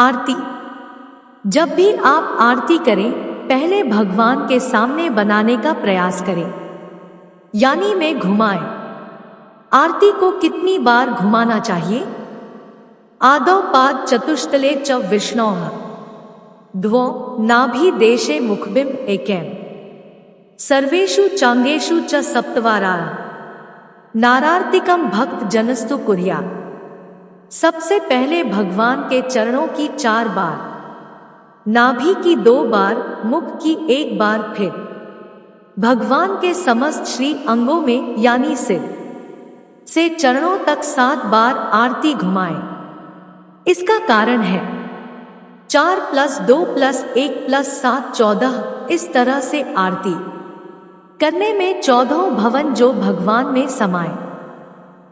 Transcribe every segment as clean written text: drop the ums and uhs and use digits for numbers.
आरती। जब भी आप आरती करें, पहले भगवान के सामने बनाने का प्रयास करें, यानी में घुमाएं। आरती को कितनी बार घुमाना चाहिए? आदौ पाद चतुष्तले च विष्णोः द्वौ नाभि देशे मुखबिम एकैम सर्वेषु चांगेषु च सप्तवाराः नारार्तिकम भक्त जनस्तु कुर्या। सबसे पहले भगवान के चरणों की 4 बार, नाभि की 2 बार, मुख की 1 बार, फिर भगवान के समस्त श्री अंगों में यानी सिर से चरणों तक 7 बार आरती घुमाएं। इसका कारण है 4 + 2 + 1 + 7 14। इस तरह से आरती करने में 14 भवन जो भगवान में समाये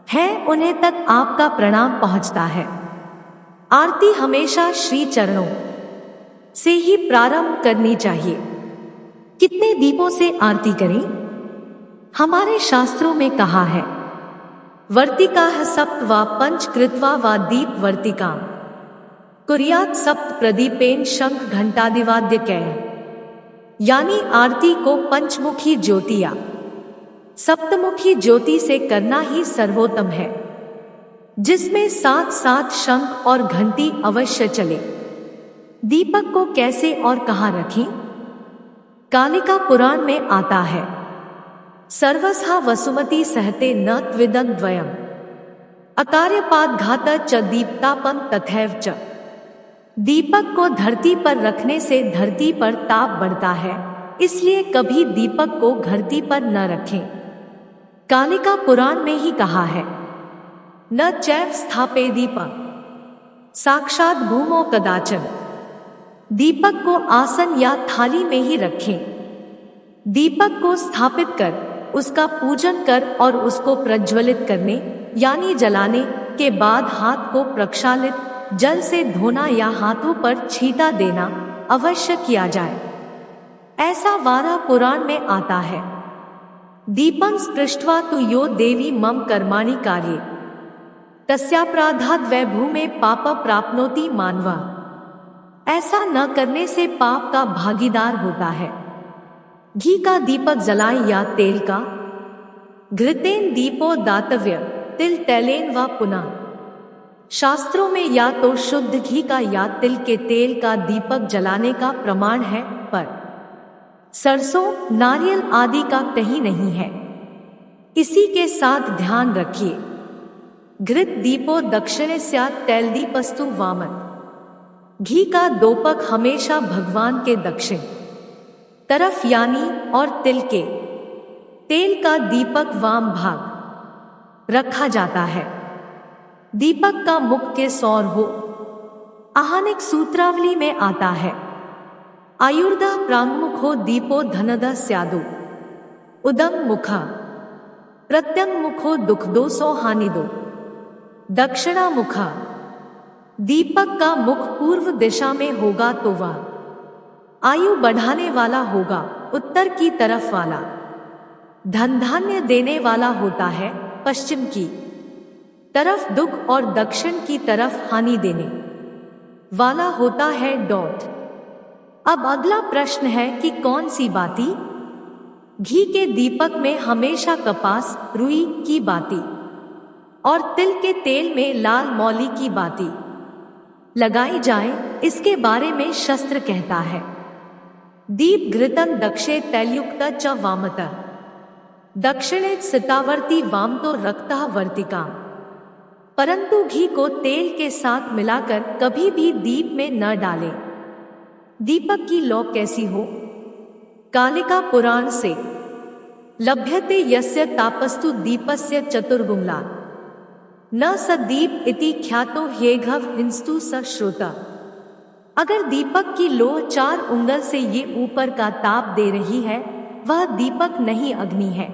हैं, उन्हें तक आपका प्रणाम पहुंचता है। आरती हमेशा श्री चरणों से ही प्रारंभ करनी चाहिए। कितने दीपों से आरती करें? हमारे शास्त्रों में कहा है, वर्तिकाः सप्त वा पंच कृत्वा वा दीप वर्तिकां कुर्यात् सप्त प्रदीपेन शंख घंटादिवाद्यकैः। यानी आरती को पंचमुखी ज्योति या सप्तमुखी ज्योति से करना ही सर्वोत्तम है, जिसमें 7-7 शंख और घंटी अवश्य चले। दीपक को कैसे और कहाँ रखें? कालिका पुराण में आता है, सर्वस्हा वसुमती सहते न त्विदं द्वयम् अकार्यपादघात च दीप्तापं तथैव च। दीपक को धरती पर रखने से धरती पर ताप बढ़ता है, इसलिए कभी दीपक को धरती पर न रखें। कालिका पुराण में ही कहा है, न चैव स्थापे दीपं साक्षात भूमौ कदाचन। दीपक को आसन या थाली में ही रखें। दीपक को स्थापित कर, उसका पूजन कर और उसको प्रज्वलित करने यानी जलाने के बाद हाथ को प्रक्षालित जल से धोना या हाथों पर छींटा देना अवश्य किया जाए। ऐसा वारा पुराण में आता है, दीपं स्पृष्ट्वा तु यो देवी मम कर्माणि कार्ये तस्यापराधाद् वै भूमे पाप प्राप्नोति मानवा। ऐसा न करने से पाप का भागीदार होता है। घी का दीपक जलाएं या तेल का? घृतेन दीपो दातव्य तिल तैलेन व पुनः। शास्त्रों में या तो शुद्ध घी का या तिल के तेल का दीपक जलाने का प्रमाण है, पर सरसों, नारियल आदि का कहीं नहीं है। इसी के साथ ध्यान रखिए, घृत दीपो दक्षिणे स्यात् तैलदीपस्तु वामत्। घी का दोपक हमेशा भगवान के दक्षिण तरफ यानी और तिल के तेल का दीपक वाम भाग रखा जाता है। दीपक का मुख के सौर हो। आहानिक सूत्रावली में आता है, आयुर्दा प्रांगमुखो दीपो धनदा स्यादु उदंग मुखा प्रत्यंग मुखो दुख दोषो हानिदो दक्षिणा मुखा। दीपक का मुख पूर्व दिशा में होगा तो वह आयु बढ़ाने वाला होगा, उत्तर की तरफ वाला धन धान्य देने वाला होता है, पश्चिम की तरफ दुख और दक्षिण की तरफ हानि देने वाला होता है, डॉट। अब अगला प्रश्न है कि कौन सी बाती? घी के दीपक में हमेशा कपास, रुई की बाती और तिल के तेल में लाल मौली की बाती लगाई जाए, इसके बारे में शास्त्र कहता है, दीप घृतं दक्षे तैलयुक्त च वामतः दक्षिणे सितावर्ती वामतो रक्तः वर्तिका। परंतु घी को तेल के साथ मिलाकर कभी भी दीप में न डालें। दीपक की लौ कैसी हो? कालिका पुराण से, लभ्यते यस्य तापस्तु दीपस्य चतुर्गुमला न स दीप इति ख्यातो ह्येघव हिंस्तु स श्रोता। अगर दीपक की लौ 4 उंगल से ये ऊपर का ताप दे रही है, वह दीपक नहीं, अग्नि है।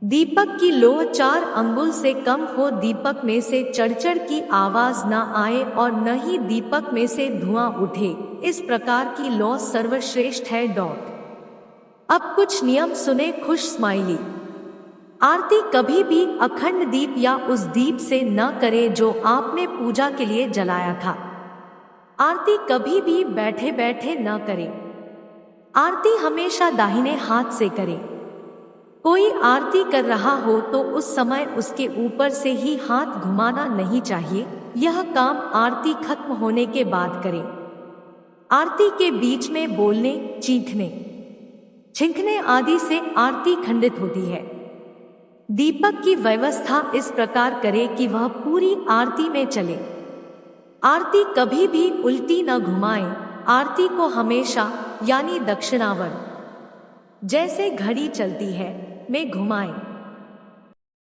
दीपक की लौ 4 अंगुल से कम हो, दीपक में से चड़चड़ की आवाज न आए और न ही दीपक में से धुआं उठे, इस प्रकार की लौ सर्वश्रेष्ठ है, डॉट। अब कुछ नियम सुने, खुश स्माइली। आरती कभी भी अखंड दीप या उस दीप से न करे जो आपने पूजा के लिए जलाया था। आरती कभी भी बैठे बैठे न करें। आरती हमेशा दाहिने हाथ से करें। कोई आरती कर रहा हो तो उस समय उसके ऊपर से ही हाथ घुमाना नहीं चाहिए। यह काम आरती खत्म होने के बाद करें। आरती के बीच में बोलने, चीखने, छिंकने आदि से आरती खंडित होती है। दीपक की व्यवस्था इस प्रकार करें कि वह पूरी आरती में चले। आरती कभी भी उल्टी न घुमाएं। आरती को हमेशा यानी दक्षिणावर्त, जैसे घड़ी चलती है, में घुमाएं।